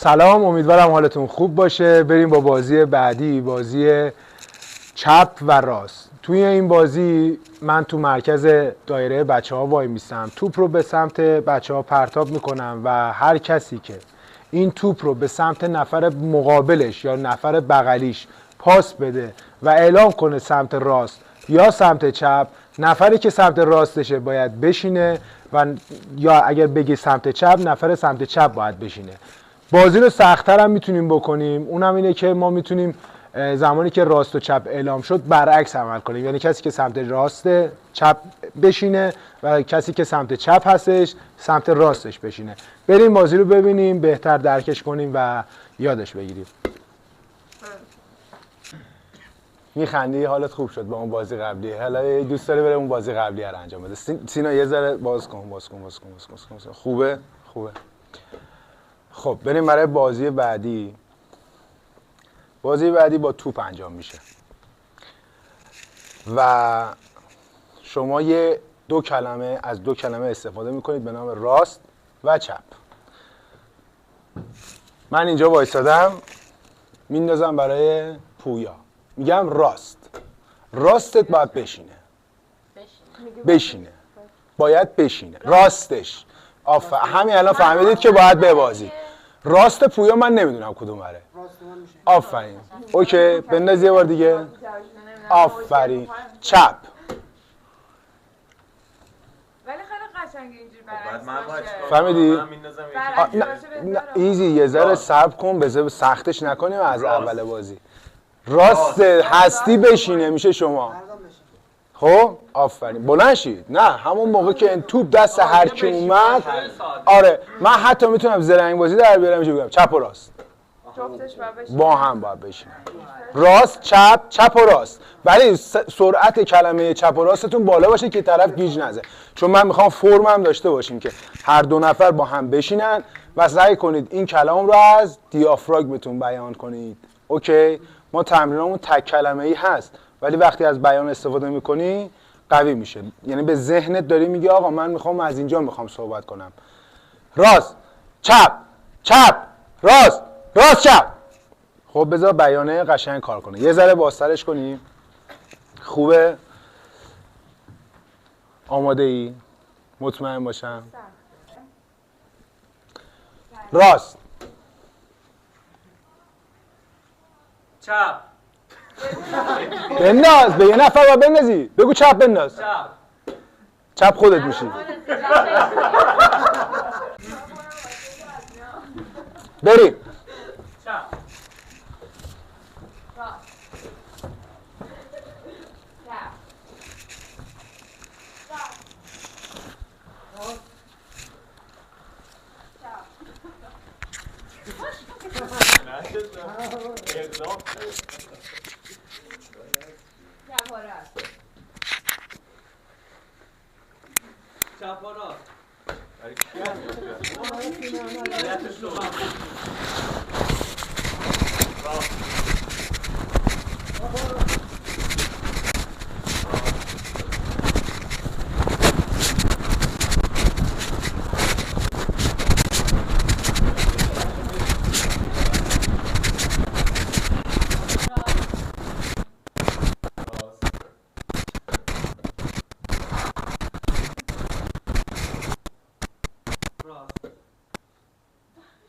سلام، امیدوارم حالتون خوب باشه. بریم با بازی بعدی، بازی چپ و راست. توی این بازی من تو مرکز دایره بچه ها وای میستم، توپ رو به سمت بچه ها پرتاب میکنم و هر کسی که این توپ رو به سمت نفر مقابلش یا نفر بغلیش پاس بده و اعلام کنه سمت راست یا سمت چپ، نفری که سمت راستشه باید بشینه و یا اگر بگی سمت چپ، نفر سمت چپ باید بشینه. بازی رو سخت‌تر هم میتونیم بکنیم، اونم اینه که ما میتونیم زمانی که راست و چپ اعلام شد برعکس عمل کنیم، یعنی کسی که سمت راست چپ بشینه و کسی که سمت چپ هستش سمت راستش بشینه. بریم بازی رو ببینیم، بهتر درکش کنیم و یادش بگیریم. میخندی؟ حالت خوب شد با اون بازی قبلی؟ حالا دوست داری بریم اون بازی قبلی رو انجام بده؟ سینا یه ذره باز کن. خوبه. خب بریم برای بازی بعدی. بازی بعدی با توپ انجام میشه و شما دو کلمه استفاده میکنید به نام راست و چپ. من اینجا وایسادم، میندازم برای پویا، میگم راستت باید بشینه باید بشینه راستش. همین الان فهمیدید که باید ببازید. راست پویا من نمیدونم کدوم بره. آفرین. اوکی، بنداز یه بار دیگه. آفرین. چپ. ولی خیلی قشنگه اینجوری برعکس باشه. فهمیدی؟ ایزی، یه ذره صبر کن، بذار سختش نکنیم از اول بازی. راست هستی بشینه میشه شما. خب آفرین، بلند شید. نه همون موقع که این توپ دست هر کی اومد. آره من حتی میتونم زرنگ بازی در بیارم، اینجوری بگم چپ و راست با هم باید بشینن. راست چپ و راست، ولی سرعت کلمه چپ و راستتون بالا باشه که طرف گیج نزه، چون من میخوام فرم هم داشته باشیم که هر دو نفر با هم بشینن و سعی کنید این کلام رو از دیافراگمتون بیان کنید. اوکی؟ ما تمرینمون تک کلمه ای هست، ولی وقتی از بیان استفاده میکنی قوی میشه. یعنی به ذهنت داری میگی آقا من میخوام از اینجا صحبت کنم. راست چپ راست چپ. خب بذار بیانه قشنگ کار کنه. یه ذره بازترش کنیم. خوبه؟ آماده ای؟ مطمئن باشم. راست چپ. بنداز، به یه نفر باید بندازی. بگو چپ بنداز. چپ خودت میشی. بریم.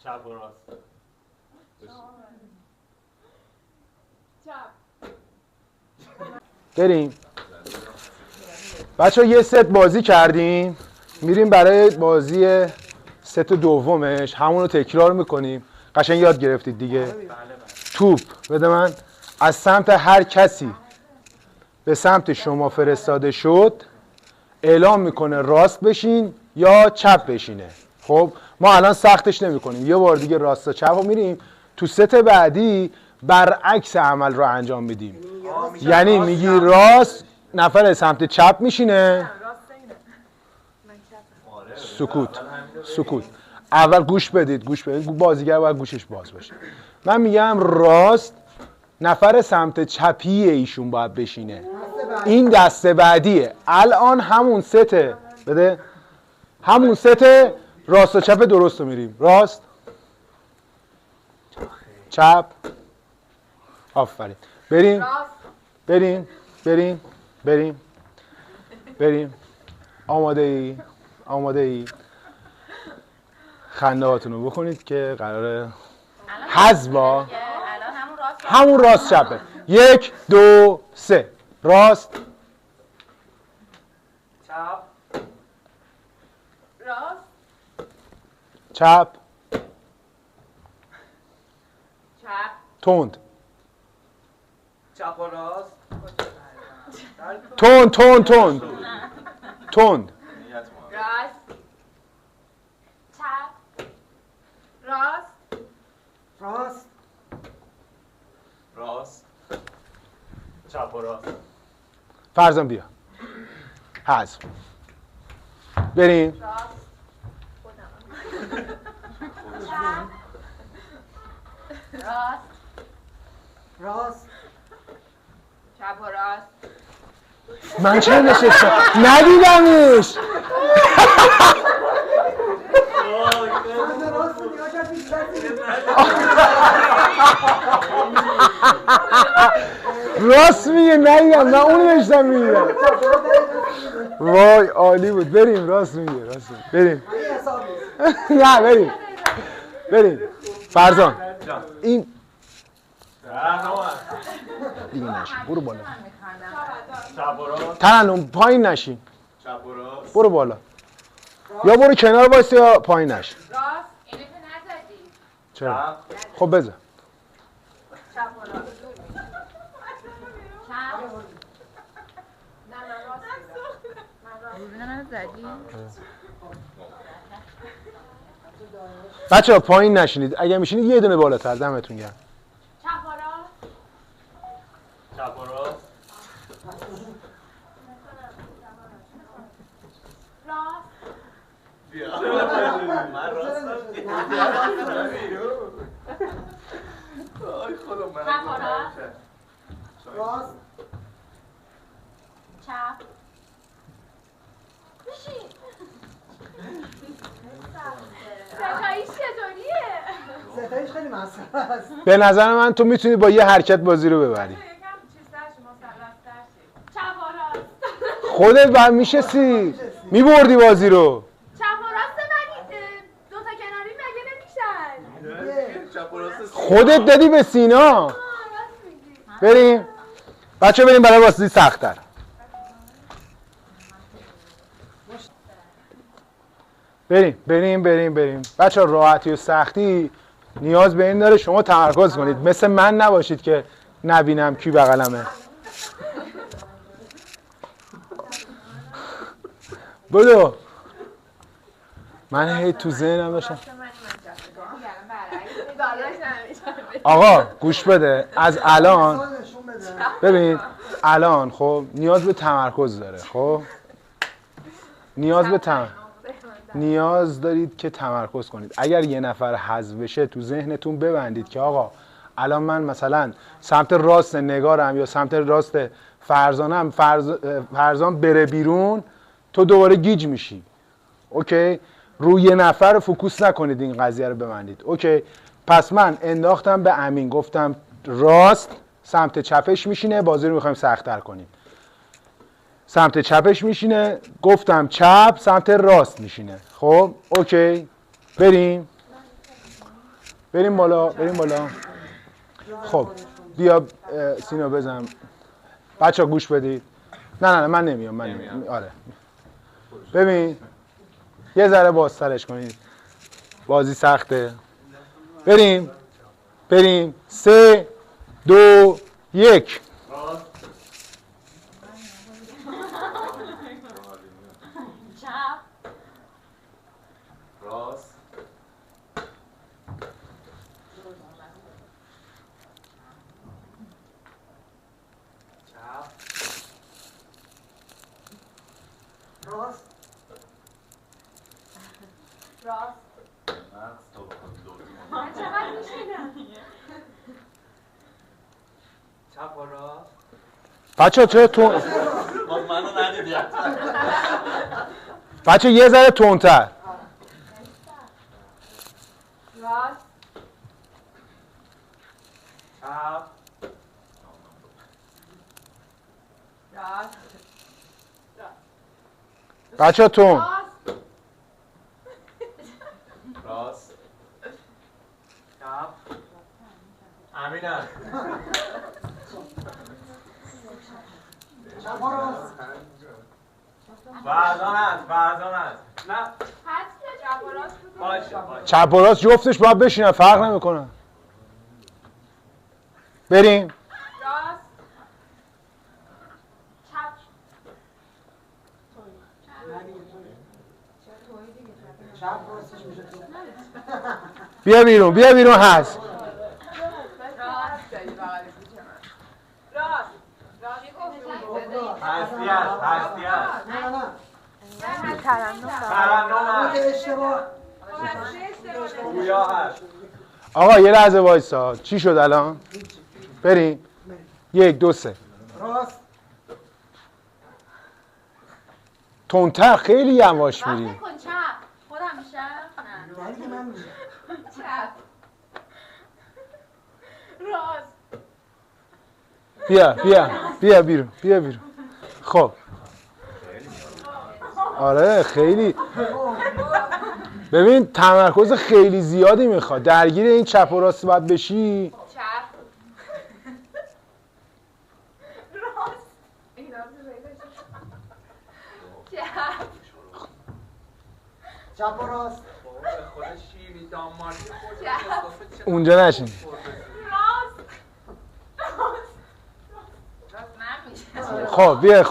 چپ و راست. بریم بچه ها، یه ست بازی کردیم، میریم برای بازی ست دومش. همونو تکرار میکنیم. قشنگ یاد گرفتید دیگه. توپ بده من. از سمت هر کسی به سمت شما فرستاده شد اعلام میکنه راست بشین یا چپ بشینه. خب ما الان سختش نمی کنیم، یه بار دیگه راست و چپ رو میریم. تو ست بعدی برعکس عمل رو انجام میدیم. یعنی میگی راست، نفر سمت چپ میشینه. سکوت. اول گوش بدید. بازیگر باید گوشش باز باشه. من میگم راست، نفر سمت چپی ایشون باید بشینه. این دسته بعدیه. الان همون سته. بده. همون سته راست و چپ درست رو میریم. راست چپ. آفرین. بریم راست. بریم بریم بریم بریم. آماده ای؟ آماده ای؟ خنده هاتون رو بکنید که قراره حذف با الان همون راست. همون راست چپه. 1 2 3 راست چپ راست. چپ چپ. تند چپ و راست تند تند تند تند راست. چپ. راست. راست راست چپ و راست فرزان بیا حذف. بریم راست. چپ. راست. راست چپ و راست. من چه نشستم ندیدمش. من راست نگاه کرد پیش راست میگه ندیدم. من اونو داشتم میدیدم. وای عالی بود. بریم راست میگه راست میگه. بریم این حساب نیست. نه بریم بریم. فرزان این دیگه نشین. برو بالا. چپ و راست ترنم پایین نشین. چپ و راست برو بالا یا برو کنار وایسا یا پایین نشین. راست. اینو که نزدی. چرا؟ خب بذار. چپ و راست. چپ. نه من راست میدم. من زدی؟ بچه‌ها پایین نشینید. اگه میشینید یه دونه بالاتر. دمتون گرم. چپ و راست. چپ و راست راست. بیا من راستم آی خدا من چپ و راست. راست چپ. بشین. ستاییش چطوریه؟ ستایش خیلی مسخره است. به نظر من تو میتونی با یه حرکت بازی رو ببری. یکم چیزتر شما سلستر شید. چپ و راست. خودت بعد میشستی میبردی بازی رو. چپ و راست من دو تا کناری مگه نمیشن؟ چپ و راست خودت دادی به سینا. راست میگی. بریم بچه بریم برای بازی سخت‌تر. بریم بریم بریم بریم. بچه راحتی و سختی نیاز به این داره شما تمرکز کنید. مثل من نباشید که نبینم کی بغلمه. بدو. من هی تو ذهنم داشتم. آقا گوش بده. از الان نشون بده. ببین الان خب نیاز به تمرکز داره. خب نیاز دارید که تمرکز کنید. اگر یه نفر حذف بشه تو ذهنتون ببندید که آقا الان من مثلا سمت راست نگارم یا سمت راست فرزانم، فرزان بره بیرون تو دوباره گیج میشی. اوکی؟ روی یه نفر فوکوس نکنید. این قضیه رو ببندید. اوکی؟ پس من انداختم به امین گفتم راست سمت چپش میشینه. بازی رو میخوایم سخت‌تر کنیم. سمت چپش میشینه. گفتم چپ سمت راست میشینه. خب اوکی بریم بریم بالا بریم بالا. خب بیا سینا بزن. بچه گوش بدید. نه من نمیام. آره ببین یه ذره بازترش کنید. بازی سخته. بریم بریم 3 2 1 چپ. راست چپ راست راست. من چقدر میشینم؟ چپ و راست بچه چرا تو منو ندیدی بچه یه ذره تندتر. راست. راست بچه تون راست. راست چپ امینم چپ و راست. فرزان است نه حد چپ و راست بود. باشه چپ و راست جفتش باید بشینن، فرق نمیکنه. بریم. راست. چپ. چپ راستش میشه تو. بیا بیرون، بیا بیرون هست. راست داری بغل کوچه من. راست. هستی است نه نه. ترنم اون هست که اشتباه. گویا هست آقا یه لحظه وایسا. چی شد الان؟ بریم. 1 2 3. راست. تندتر، خیلی یواش راست میری. کن چپ. خودم میشم؟ نه. نه دیگه من میشه. چپ. راست. بیا بیرون، بیا بیرون. خب آره خیلی، ببین تمرکز خیلی زیادی میخواد، درگیر این چپ و راست باید بشی. چپ. راست. این راست چپ. چپ و راست. خود شیمی دانمارکی خود اونجا نشین. راست. راست من میشم. خب بیا،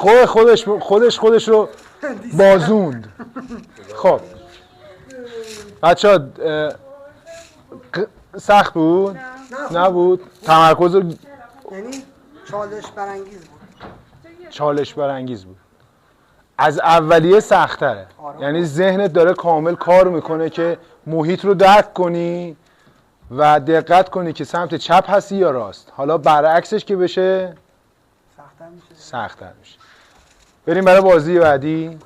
خودش رو بازوند. خب بچه ها سخت بود؟ نبود؟ تمرکز یعنی چالش برانگیز بود. چالش برانگیز بود. از اولیه سخت‌تره. یعنی ذهنت داره کامل کار میکنه که محیط رو درک کنی و دقت کنی که سمت چپ هستی یا راست. حالا برعکسش که بشه سخت‌تر میشه. سخت‌تر میشه. بریم برای بازی بعدی.